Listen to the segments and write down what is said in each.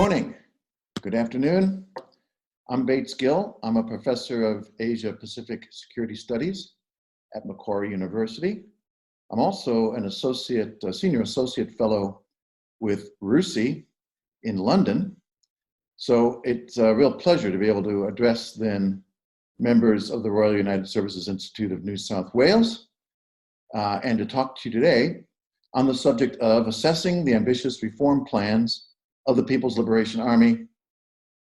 morning, good afternoon. I'm Bates Gill. I'm a professor of Asia Pacific Security Studies at Macquarie University. I'm also an senior associate fellow with RUSI in London. So it's a real pleasure to be able to address then members of the Royal United Services Institute of New South Wales and to talk to you today on the subject of assessing the ambitious reform plans of the People's Liberation Army,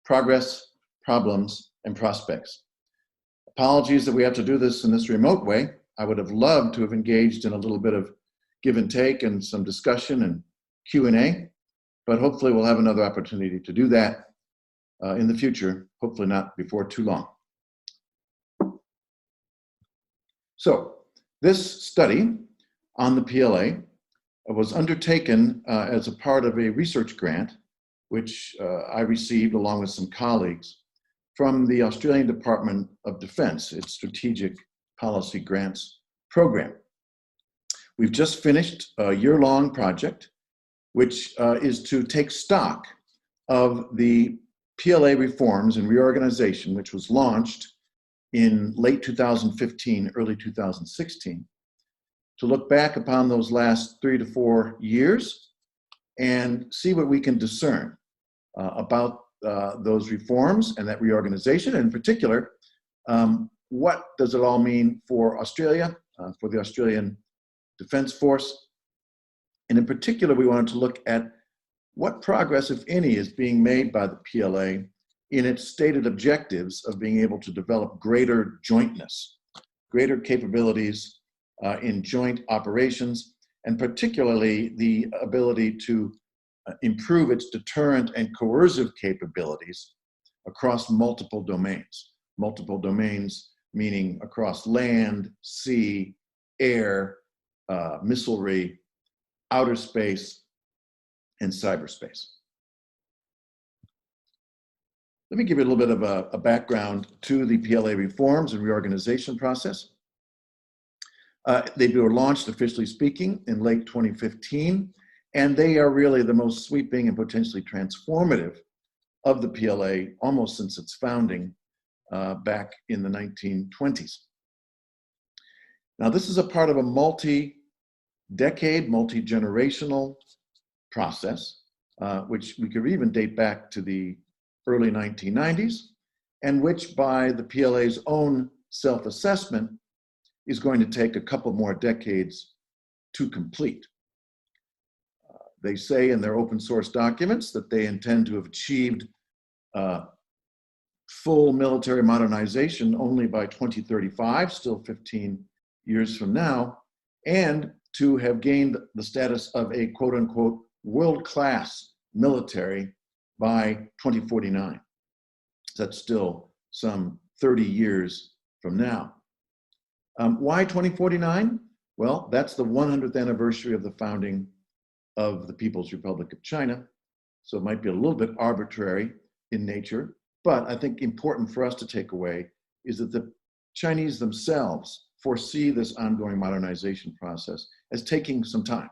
progress, problems, and prospects. Apologies that we have to do this in this remote way. I would have loved to have engaged in a little bit of give and take and some discussion and Q&A, but hopefully we'll have another opportunity to do that in the future, hopefully not before too long. So this study on the PLA was undertaken as a part of a research grant which I received along with some colleagues from the Australian Department of Defence, its Strategic Policy Grants Program. We've just finished a year-long project, which is to take stock of the PLA reforms and reorganization, which was launched in late 2015, early 2016, to look back upon those last 3 to 4 years and see what we can discern about those reforms and that reorganization, and in particular, what does it all mean for Australia, for the Australian Defence Force? And in particular, we wanted to look at what progress, if any, is being made by the PLA in its stated objectives of being able to develop greater jointness, greater capabilities in joint operations, and particularly the ability to improve its deterrent and coercive capabilities across multiple domains. Multiple domains meaning across land, sea, air, missilery, outer space, and cyberspace. Let me give you a little bit of a background to the PLA reforms and reorganization process. They were launched, officially speaking, in late 2015, and they are really the most sweeping and potentially transformative of the PLA almost since its founding back in the 1920s. Now, this is a part of a multi-decade, multi-generational process, which we could even date back to the early 1990s, and which by the PLA's own self-assessment is going to take a couple more decades to complete. They say in their open source documents that they intend to have achieved full military modernization only by 2035, still 15 years from now, and to have gained the status of a quote unquote world-class military by 2049. That's still some 30 years from now. Why 2049? Well, that's the 100th anniversary of the founding of the People's Republic of China. So it might be a little bit arbitrary in nature, but I think important for us to take away is that the Chinese themselves foresee this ongoing modernization process as taking some time,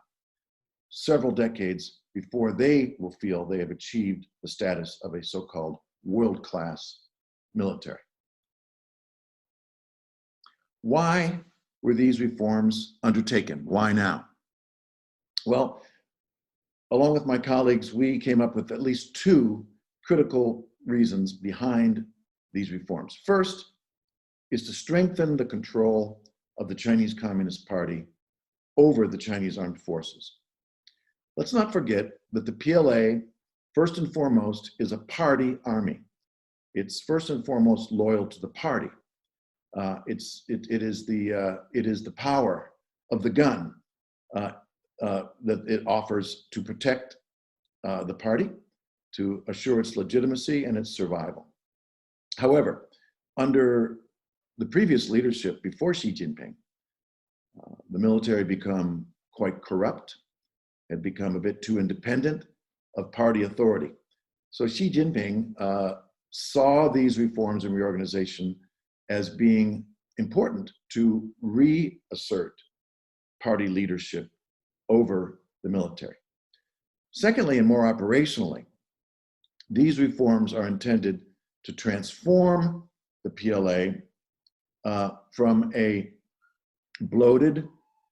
several decades before they will feel they have achieved the status of a so-called world-class military. Why were these reforms undertaken? Why now? Well, along with my colleagues, we came up with at least 2 critical reasons behind these reforms. First is to strengthen the control of the Chinese Communist Party over the Chinese armed forces. Let's not forget that the PLA, first and foremost, is a party army. It's first and foremost loyal to the party. It is the power of the gun that it offers to protect the party, to assure its legitimacy and its survival. However, under the previous leadership before Xi Jinping, the military had become quite corrupt, had become a bit too independent of party authority. So Xi Jinping saw these reforms and reorganization as being important to reassert party leadership over the military. Secondly, and more operationally, These reforms are intended to transform the PLA from a bloated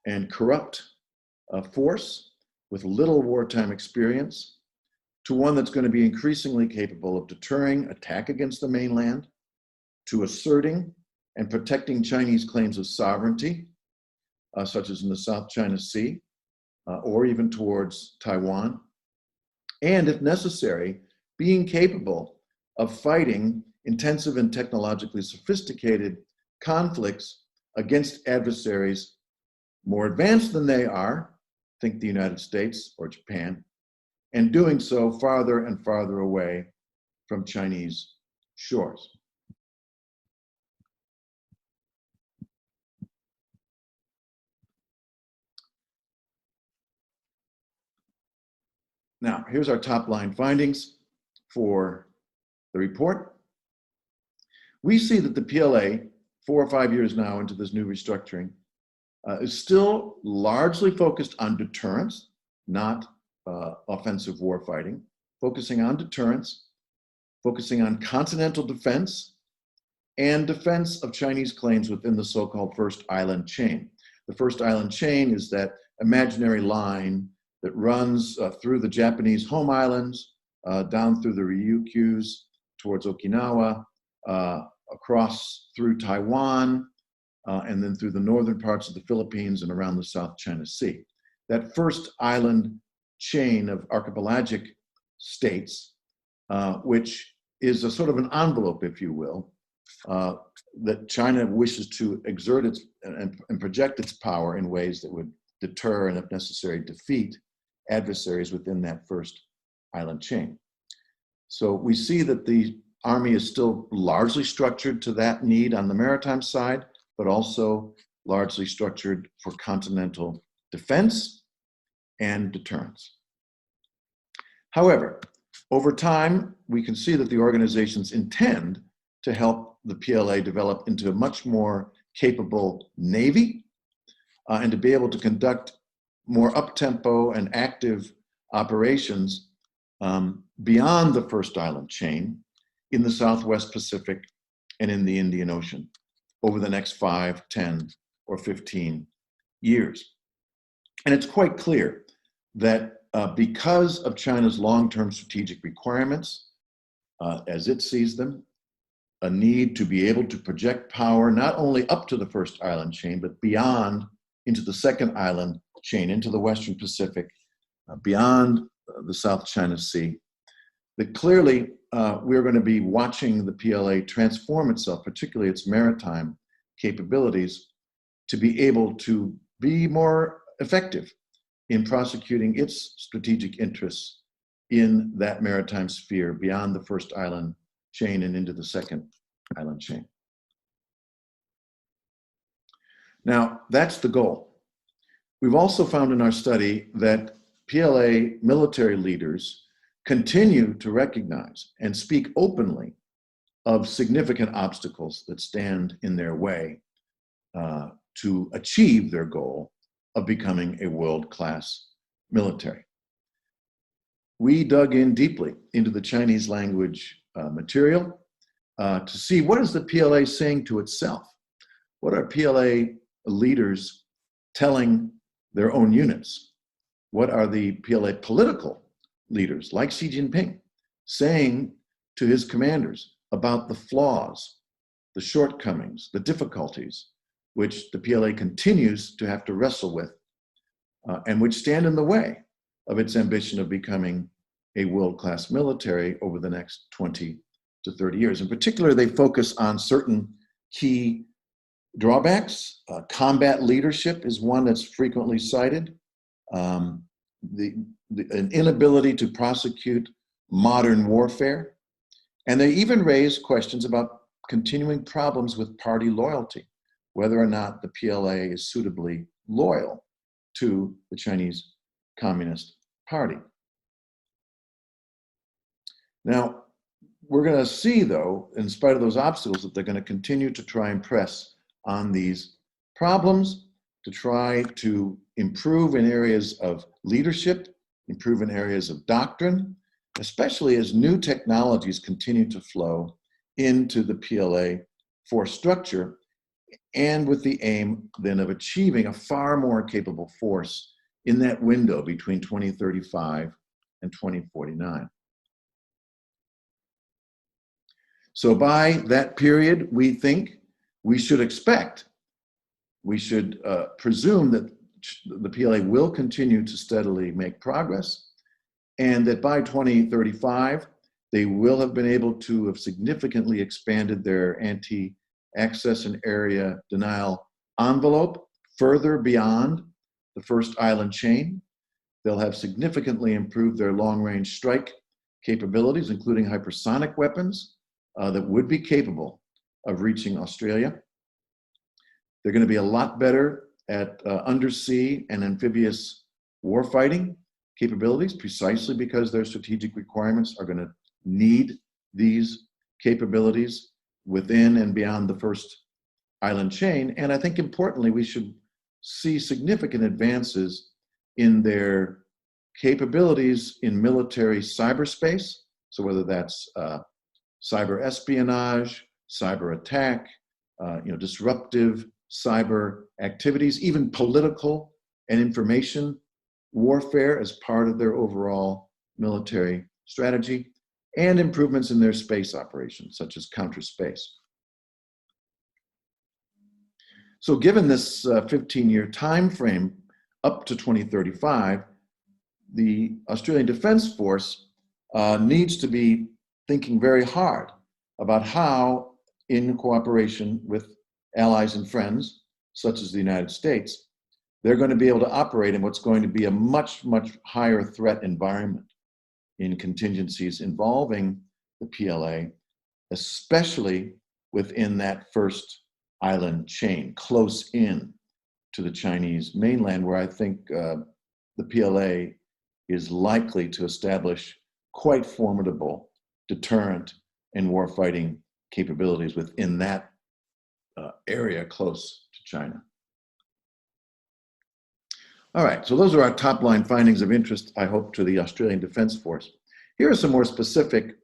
and corrupt force with little wartime experience to one that's going to be increasingly capable of deterring attack against the mainland, to asserting and protecting Chinese claims of sovereignty, such as in the South China Sea, or even towards Taiwan, and if necessary, being capable of fighting intensive and technologically sophisticated conflicts against adversaries more advanced than they are, think the United States or Japan, and doing so farther and farther away from Chinese shores. Now, here's our top line findings for the report. We see that the PLA, 4 or 5 years now into this new restructuring, is still largely focused on deterrence, not offensive war fighting, focusing on deterrence, focusing on continental defense, and defense of Chinese claims within the so-called First Island Chain. The First Island Chain is that imaginary line that runs through the Japanese home islands, down through the Ryukyus, towards Okinawa, across through Taiwan, and then through the northern parts of the Philippines and around the South China Sea. That first island chain of archipelagic states, which is a sort of an envelope, if you will, that China wishes to exert its and project its power in ways that would deter and, if necessary, defeat adversaries within that first island chain. So we see that the Army is still largely structured to that need on the maritime side, but also largely structured for continental defense and deterrence. However, over time, we can see that the organizations intend to help the PLA develop into a much more capable Navy and to be able to conduct more up-tempo and active operations beyond the first island chain in the Southwest Pacific and in the Indian Ocean over the next 5, 10, or 15 years. And it's quite clear that because of China's long-term strategic requirements, as it sees them, a need to be able to project power not only up to the first island chain, but beyond into the second island chain, into the Western Pacific, beyond the South China Sea, that clearly we're going to be watching the PLA transform itself, particularly its maritime capabilities, to be able to be more effective in prosecuting its strategic interests in that maritime sphere beyond the first island chain and into the second island chain. Now, that's the goal. We've also found in our study that PLA military leaders continue to recognize and speak openly of significant obstacles that stand in their way to achieve their goal of becoming a world-class military. We dug in deeply into the Chinese language material to see what is the PLA saying to itself. What are PLA leaders telling their own units? What are the PLA political leaders, like Xi Jinping, saying to his commanders about the flaws, the shortcomings, the difficulties which the PLA continues to have to wrestle with and which stand in the way of its ambition of becoming a world-class military over the next 20 to 30 years. In particular, they focus on certain key drawbacks. Combat leadership is one that's frequently cited. An inability to prosecute modern warfare. And they even raise questions about continuing problems with party loyalty, whether or not the PLA is suitably loyal to the Chinese Communist Party. Now, we're going to see, though, in spite of those obstacles, that they're going to continue to try and press on these problems, to try to improve in areas of leadership, improve in areas of doctrine, especially as new technologies continue to flow into the PLA force structure, and with the aim then of achieving a far more capable force in that window between 2035 and 2049. So by that period, we think we should expect, we should presume that the PLA will continue to steadily make progress, and that by 2035, they will have been able to have significantly expanded their anti-access and area denial envelope further beyond the first island chain. They'll have significantly improved their long-range strike capabilities, including hypersonic weapons that would be capable of reaching Australia. They're going to be a lot better at undersea and amphibious warfighting capabilities, precisely because their strategic requirements are going to need these capabilities within and beyond the first island chain. And I think importantly, we should see significant advances in their capabilities in military cyberspace. So whether that's cyber espionage, cyber attack, disruptive cyber activities, even political and information warfare as part of their overall military strategy, and improvements in their space operations, such as counter space. So given this 15-year time frame up to 2035, the Australian Defence Force needs to be thinking very hard about how, in cooperation with allies and friends, such as the United States, they're going to be able to operate in what's going to be a much, much higher threat environment in contingencies involving the PLA, especially within that first island chain, close in to the Chinese mainland, where I think the PLA is likely to establish quite formidable deterrent and warfighting capabilities within that area close to China. All right, so those are our top line findings of interest, I hope, to the Australian Defence Force. Here are some more specific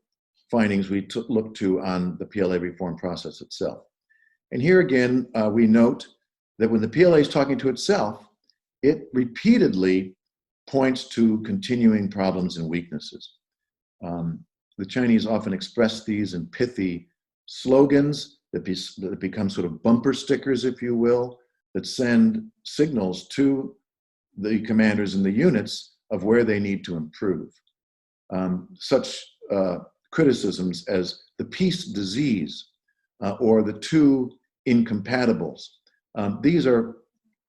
findings we looked to on the PLA reform process itself. And here again, we note that when the PLA is talking to itself, it repeatedly points to continuing problems and weaknesses. The Chinese often express these in pithy slogans that become sort of bumper stickers, if you will, that send signals to the commanders and the units of where they need to improve. Such criticisms as the peace disease or the two incompatibles. These are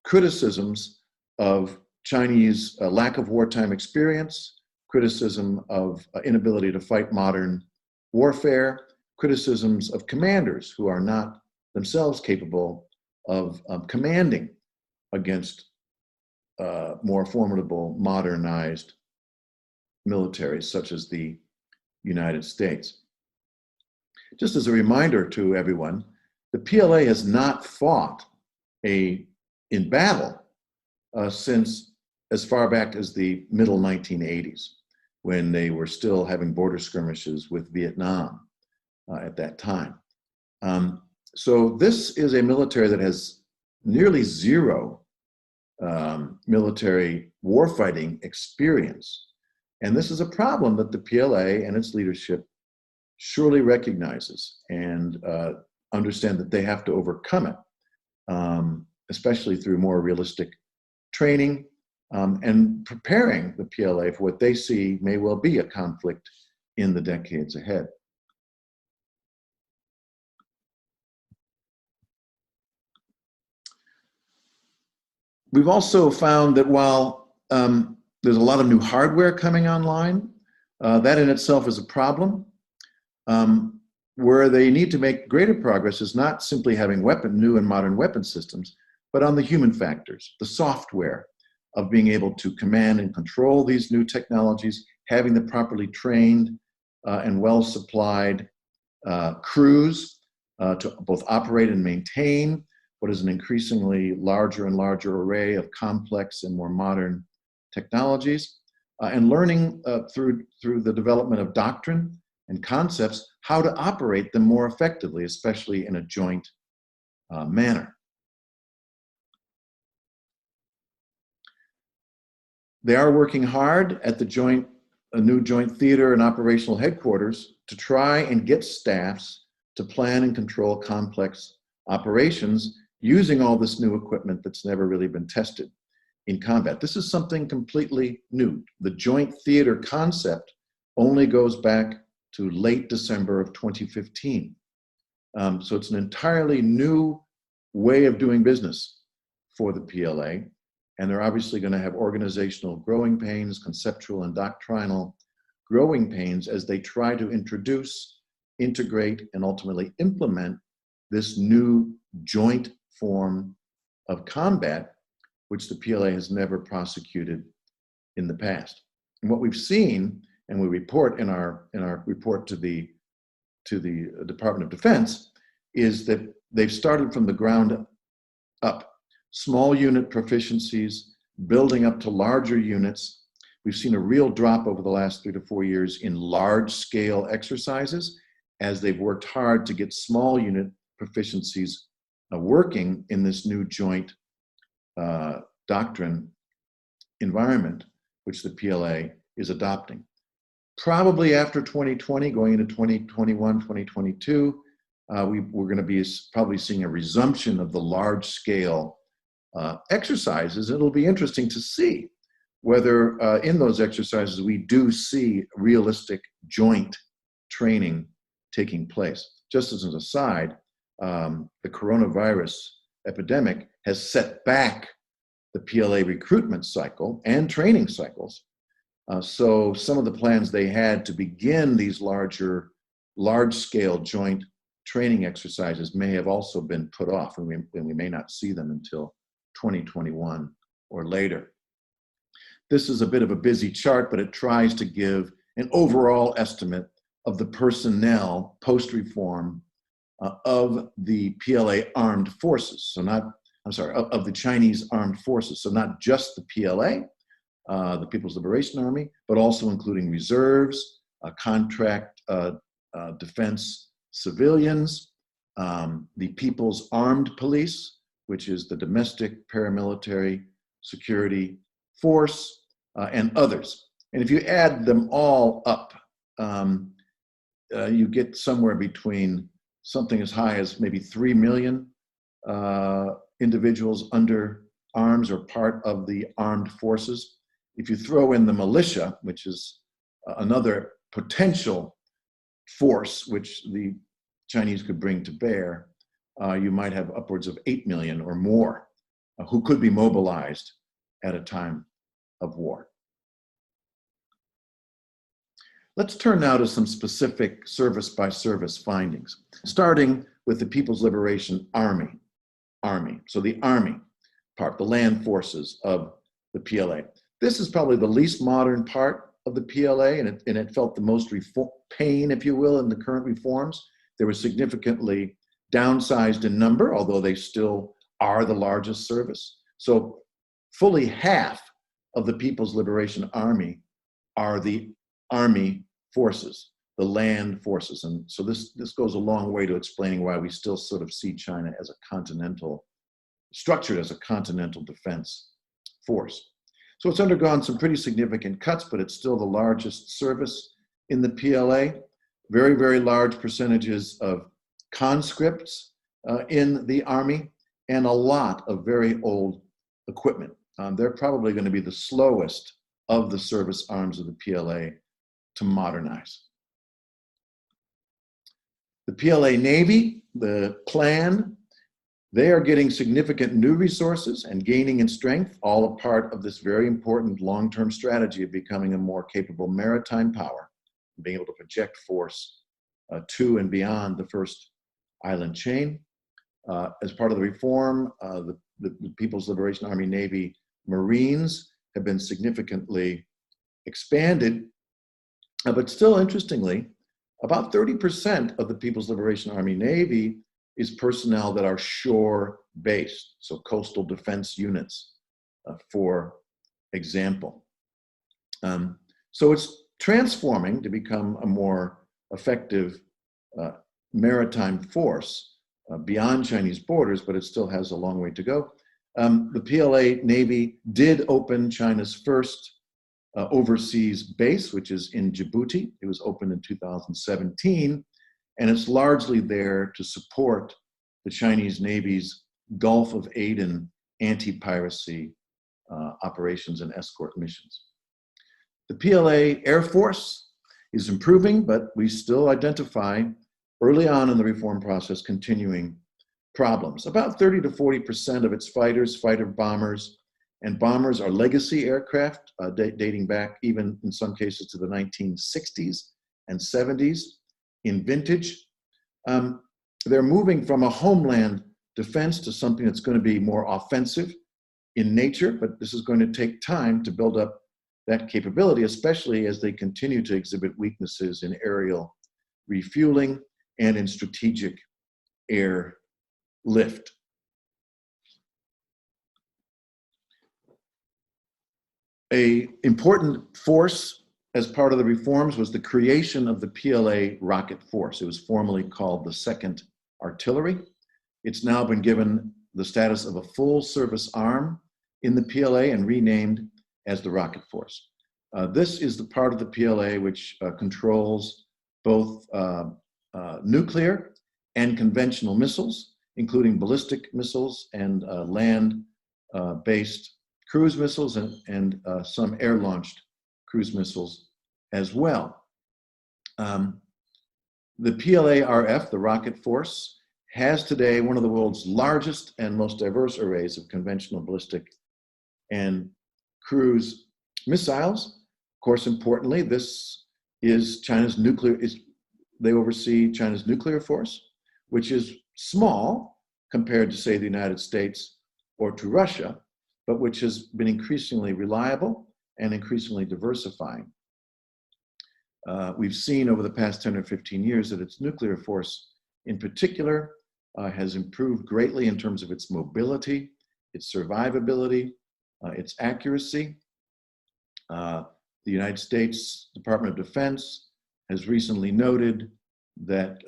criticisms of Chinese lack of wartime experience, criticism of inability to fight modern warfare, criticisms of commanders who are not themselves capable of commanding against more formidable, modernized militaries such as the United States. Just as a reminder to everyone, the PLA has not fought in battle since as far back as the middle 1980s, when they were still having border skirmishes with Vietnam at that time. So this is a military that has nearly zero military warfighting experience. And this is a problem that the PLA and its leadership surely recognizes and understand that they have to overcome it, especially through more realistic training and preparing the PLA for what they see may well be a conflict in the decades ahead. We've also found that while there's a lot of new hardware coming online, that in itself is a problem. Where they need to make greater progress is not simply having new and modern weapon systems, but on the human factors, the software of being able to command and control these new technologies, having the properly trained and well-supplied crews to both operate and maintain what is an increasingly larger and larger array of complex and more modern technologies. and learning through the development of doctrine and concepts how to operate them more effectively, especially in a joint manner. They are working hard at the new joint theater and operational headquarters to try and get staffs to plan and control complex operations using all this new equipment that's never really been tested in combat. This is something completely new. The joint theater concept only goes back to late December of 2015. So it's an entirely new way of doing business for the PLA. And they're obviously going to have organizational growing pains, conceptual and doctrinal growing pains as they try to introduce, integrate, and ultimately implement this new joint form of combat, which the PLA has never prosecuted in the past. And what we've seen, and we report in our report to the Department of Defense, is that they've started from the ground up. Small unit proficiencies, building up to larger units. We've seen a real drop over the last 3 to 4 years in large scale exercises as they've worked hard to get small unit proficiencies working in this new joint doctrine environment, which the PLA is adopting. Probably after 2020, going into 2021, 2022, we're going to be probably seeing a resumption of the large scale exercises. It'll be interesting to see whether in those exercises we do see realistic joint training taking place. Just as an aside, the coronavirus epidemic has set back the PLA recruitment cycle and training cycles. So some of the plans they had to begin these large-scale joint training exercises may have also been put off, and we may not see them until 2021 or later. This is a bit of a busy chart, but it tries to give an overall estimate of the personnel post-reform of the PLA armed forces. So of the Chinese armed forces. So not just the PLA, the People's Liberation Army, but also including reserves, contract defense civilians, the People's Armed Police, which is the domestic paramilitary security force, and others. And if you add them all up, you get somewhere between something as high as maybe 3 million individuals under arms or part of the armed forces. If you throw in the militia, which is another potential force which the Chinese could bring to bear, you might have upwards of 8 million or more who could be mobilized at a time of war. Let's turn now to some specific service-by-service findings, starting with the People's Liberation Army. So the Army part, the land forces of the PLA. This is probably the least modern part of the PLA, and it felt the most pain, if you will, in the current reforms. They were significantly downsized in number, although they still are the largest service. So fully half of the People's Liberation Army are the Army forces, the land forces. And so this goes a long way to explaining why we still sort of see China as structured as a continental defense force. So it's undergone some pretty significant cuts, but it's still the largest service in the PLA. Very, very large percentages of conscripts in the Army, and a lot of very old equipment. They're probably going to be the slowest of the service arms of the PLA to modernize. The PLA Navy, the plan, they are getting significant new resources and gaining in strength, all a part of this very important long-term strategy of becoming a more capable maritime power, being able to project force to and beyond the first island chain. As part of the reform, the People's Liberation Army Navy Marines have been significantly expanded, but still interestingly, about 30% of the People's Liberation Army Navy is personnel that are shore-based, so coastal defense units, for example. So it's transforming to become a more effective maritime force beyond Chinese borders, but it still has a long way to go. The PLA Navy did open China's first overseas base, which is in Djibouti. It was opened in 2017, and it's largely there to support the Chinese Navy's Gulf of Aden anti-piracy operations and escort missions. The PLA Air Force is improving, but we still identify early on in the reform process continuing problems. About 30 to 40% of its fighters, fighter bombers, and bombers are legacy aircraft dating back even in some cases to the 1960s and 70s in vintage. They're moving from a homeland defense to something that's going to be more offensive in nature, but this is going to take time to build up that capability, especially as they continue to exhibit weaknesses in aerial refueling and in strategic air lift. An important force as part of the reforms was the creation of the PLA Rocket Force. It was formerly called the 2nd Artillery. It's now been given the status of a full service arm in the PLA and renamed as the Rocket Force. This is the part of the PLA which controls both nuclear and conventional missiles, including ballistic missiles and land-based cruise missiles and some air-launched cruise missiles as well. The PLA-RF, the Rocket Force, has today one of the world's largest and most diverse arrays of conventional ballistic and cruise missiles. Of course, importantly, this is China's they oversee China's nuclear force, which is small compared to, say, the United States or to Russia, but which has been increasingly reliable and increasingly diversifying. We've seen over the past 10 or 15 years that its nuclear force in particular has improved greatly in terms of its mobility, its survivability, its accuracy. The United States Department of Defense has recently noted that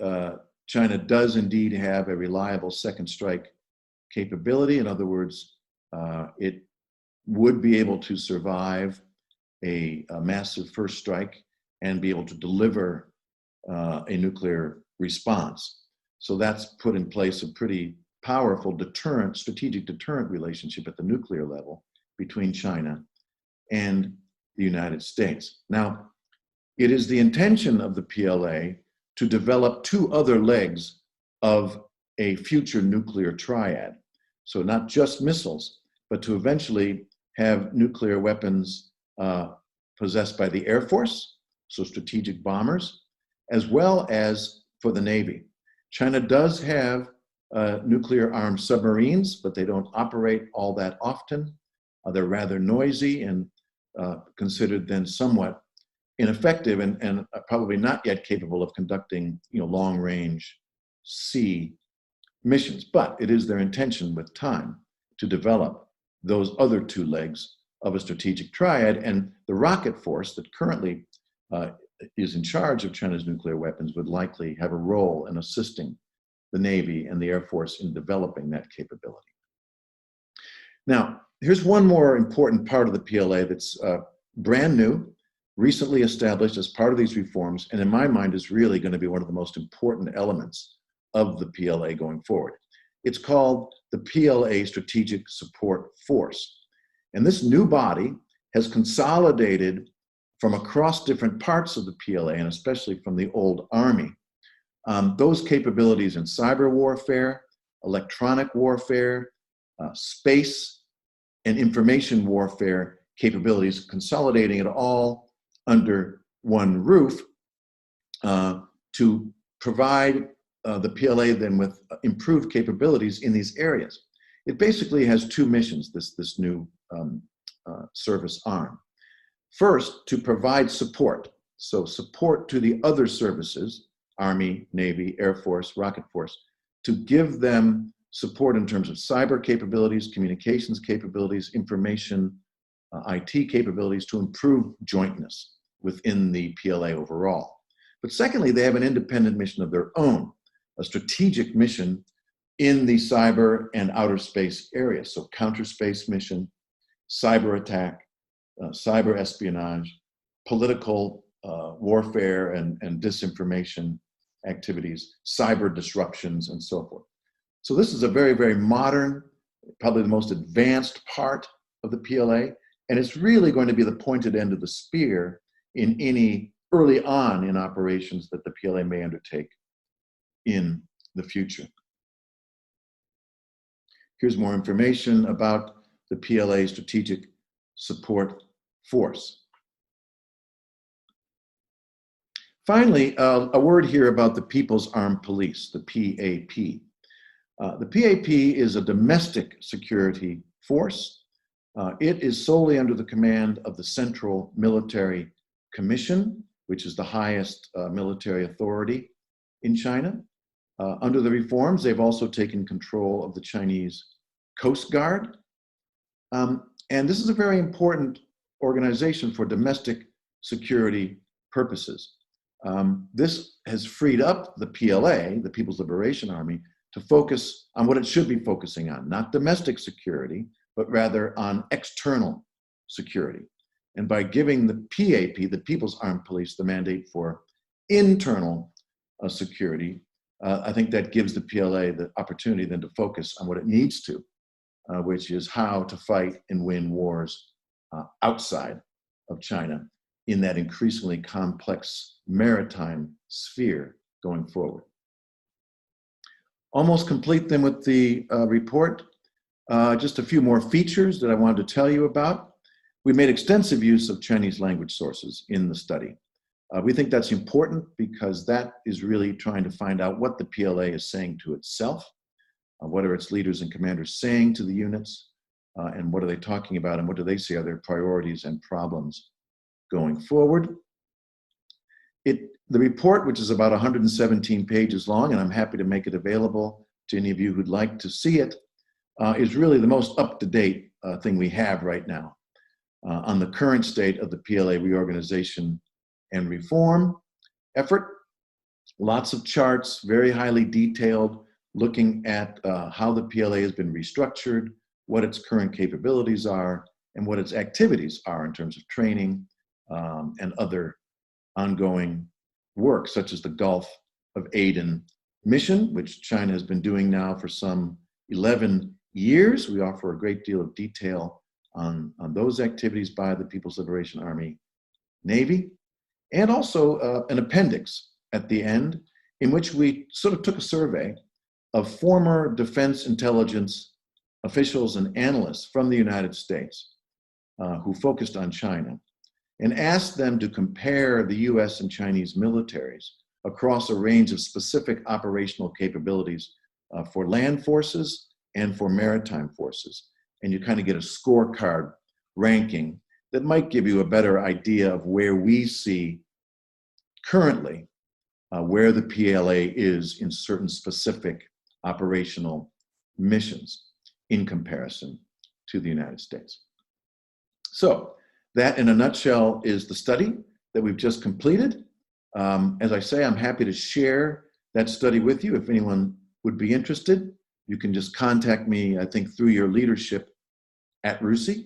China does indeed have a reliable second strike capability. In other words, it would be able to survive a massive first strike and be able to deliver a nuclear response. So that's put in place a pretty powerful deterrent, strategic deterrent relationship at the nuclear level between China and the United States. Now, it is the intention of the PLA to develop two other legs of a future nuclear triad. So not just missiles, but to eventually have nuclear weapons possessed by the Air Force, so strategic bombers, as well as for the Navy. China does have nuclear armed submarines, but they don't operate all that often. They're rather noisy and considered then somewhat ineffective and probably not yet capable of conducting long-range sea missions. But it is their intention with time to develop those other two legs of a strategic triad, and the rocket force that currently is in charge of China's nuclear weapons would likely have a role in assisting the Navy and the Air Force in developing that capability. Now, here's one more important part of the PLA that's brand new, recently established as part of these reforms, and in my mind is really going to be one of the most important elements of the PLA going forward. It's called the PLA Strategic Support Force. And this new body has consolidated from across different parts of the PLA, and especially from the old Army, those capabilities in cyber warfare, electronic warfare, space and information warfare capabilities, consolidating it all under one roof to provide the PLA then with improved capabilities in these areas. It basically has two missions, this new service arm. First, to provide support. So support to the other services, Army, Navy, Air Force, Rocket Force, to give them support in terms of cyber capabilities, communications capabilities, information IT capabilities to improve jointness within the PLA overall. But secondly, they have an independent mission of their own, a strategic mission in the cyber and outer space areas. So counter space mission, cyber attack, cyber espionage, political warfare and disinformation activities, cyber disruptions, and so forth. So this is a very, very modern, probably the most advanced part of the PLA, and it's really going to be the pointed end of the spear in any early on in operations that the PLA may undertake in the future. Here's more information about the PLA Strategic Support Force. Finally, a word here about the People's Armed Police, the PAP. The PAP is a domestic security force. It is solely under the command of the Central Military Commission, which is the highest military authority in China. Under the reforms, they've also taken control of the Chinese Coast Guard. And this is a very important organization for domestic security purposes. This has freed up the PLA, the People's Liberation Army, to focus on what it should be focusing on, not domestic security, but rather on external security. And by giving the PAP, the People's Armed Police, the mandate for internal security, I think that gives the PLA the opportunity then to focus on what it needs to, which is how to fight and win wars outside of China in that increasingly complex maritime sphere going forward. Almost complete then with the report. Just a few more features that I wanted to tell you about. We made extensive use of Chinese language sources in the study. We think that's important because that is really trying to find out what the PLA is saying to itself, what are its leaders and commanders saying to the units, and what are they talking about, and what do they see are their priorities and problems going forward. The report, which is about 117 pages long, and I'm happy to make it available to any of you who'd like to see it, is really the most up-to-date thing we have right now on the current state of the PLA reorganization and reform effort. Lots of charts, very highly detailed, looking at how the PLA has been restructured, what its current capabilities are, and what its activities are in terms of training and other ongoing work, such as the Gulf of Aden mission, which China has been doing now for some 11 years. We offer a great deal of detail on those activities by the People's Liberation Army Navy, and also an appendix at the end in which we sort of took a survey of former defense intelligence officials and analysts from the United States who focused on China, and asked them to compare the US and Chinese militaries across a range of specific operational capabilities for land forces and for maritime forces. And you kind of get a scorecard ranking that might give you a better idea of where we see currently where the PLA is in certain specific operational missions in comparison to the United States. So that, in a nutshell, is the study that we've just completed. As I say, I'm happy to share that study with you. If anyone would be interested, you can just contact me, I think, through your leadership at RUSI.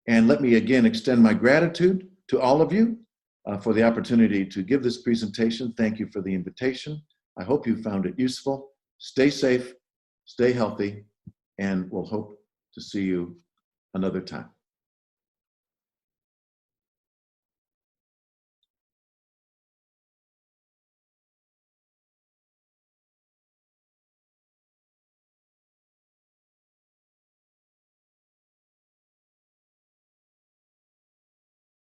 And let me again extend my gratitude to all of you for the opportunity to give this presentation. Thank you for the invitation. I hope you found it useful. Stay safe, stay healthy, and we'll hope to see you another time.